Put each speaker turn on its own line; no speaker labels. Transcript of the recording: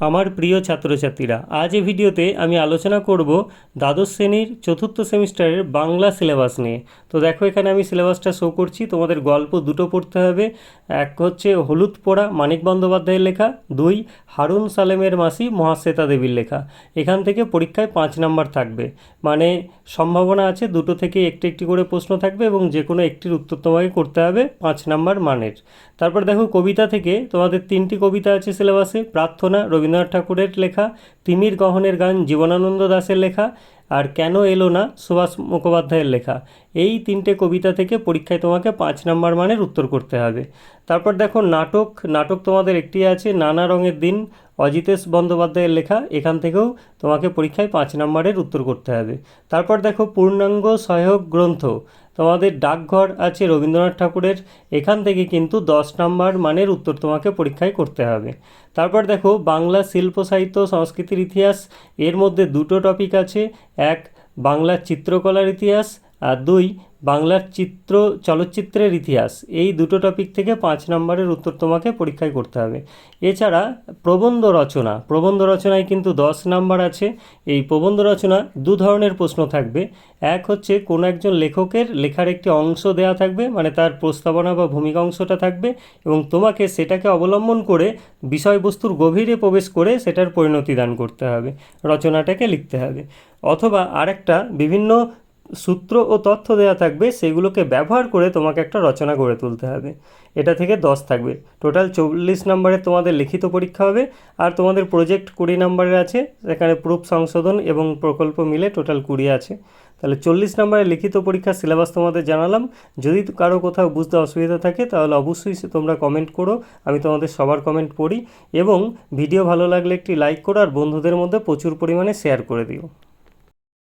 আমার প্রিয় ছাত্রছাত্রীরা, আজ এই ভিডিওতে আমি আলোচনা করব দ্বাদশ শ্রেণীর চতুর্থ সেমিস্টারের বাংলা সিলেবাস নিয়ে। তো দেখো, এখানে আমি সিলেবাসটা শো করছি। তোমাদের গল্প দুটো পড়তে হবে। এক হচ্ছে হলুদ পোড়া, মানিক বন্দ্যোপাধ্যায়ের লেখা। 2 হারুন সালেমের মাসি, মহাশ্বেতা দেবীর লেখা। এখান থেকে পরীক্ষায় 5 নাম্বার থাকবে, মানে সম্ভাবনা আছে দুটো থেকে একটি একটি করে প্রশ্ন থাকবে এবং যে কোনো একটির উত্তর তোমাকে করতে হবে 5 নাম্বার মানের। তারপর দেখো, কবিতা থেকে তোমাদের 3টি কবিতা আছে সিলেবাসে। প্রার্থনা রবীন্দ্রনাথ ঠাকুরের লেখা, তিমির গহনের গান জীবনানন্দ দাশের লেখা, আর কেন এলো না সুভাষ মুখোপাধ্যায়ের লেখা। এই 3টে কবিতা থেকে পরীক্ষায় তোমাকে 5 নাম্বার মানের উত্তর করতে হবে। তারপর দেখো, নাটক তোমাদের একটি আছে, নানা রঙের দিন, অজিতেশ বন্দ্যোপাধ্যায়ের লেখা। এখান থেকেও তোমাকে পরীক্ষায় 5 নাম্বারের উত্তর করতে হবে। তারপর দেখো, পূর্ণাঙ্গ সহায়ক গ্রন্থ তোমাদের ডাকঘর আছে রবীন্দ্রনাথ ঠাকুরের। এখান থেকে কিন্তু 10 নাম্বার মানের উত্তর তোমাকে পরীক্ষায় করতে হবে। তারপর দেখো, বাংলা শিল্প সাহিত্য সংস্কৃতির ইতিহাস। এর মধ্যে দুটো টপিক আছে, এক বাংলার চিত্রকলার ইতিহাস, আর 2 বাংলার চলচ্চিত্রের ইতিহাস। এই দুটো টপিক থেকে 5 নম্বরের উত্তর তোমাকে পরীক্ষায় করতে হবে। এছাড়া প্রবন্ধ রচনায় কিন্তু 10 নাম্বার আছে। এই প্রবন্ধ রচনা দু ধরনের প্রশ্ন থাকবে। এক হচ্ছে কোনো একজন লেখকের লেখার একটি অংশ দেয়া থাকবে, মানে তার প্রস্তাবনা বা ভূমিকা অংশটা থাকবে, এবং তোমাকে সেটাকে অবলম্বন করে বিষয়বস্তুর গভীরে প্রবেশ করে সেটার পরিণতি দান করতে হবে, রচনাটাকে লিখতে হবে। অথবা আরেকটা, বিভিন্ন সূত্র ও তথ্য দেওয়া থাকবে, সেগুলোকে ব্যবহার করে তোমাকে একটা রচনা গড়ে তুলতে হবে। এটা থেকে 10 থাকবে। টোটাল 40 নম্বরের তোমাদের লিখিত পরীক্ষা হবে। আর তোমাদের প্রজেক্ট 20 নম্বরের আছে, সেখানে প্রুফ সংশোধন এবং প্রকল্প মিলে টোটাল 20 আছে। তাহলে 40 নম্বরের লিখিত পরীক্ষার সিলেবাস তোমাদের জানালাম। যদি কারো কোথাও বুঝতে অসুবিধা থাকে তাহলে অবশ্যই তোমরা কমেন্ট করো, আমি তোমাদের সবার কমেন্ট পড়ি। এবং ভিডিও ভালো লাগলে একটি লাইক করো আর বন্ধুদের মধ্যে প্রচুর পরিমাণে শেয়ার করে দিও।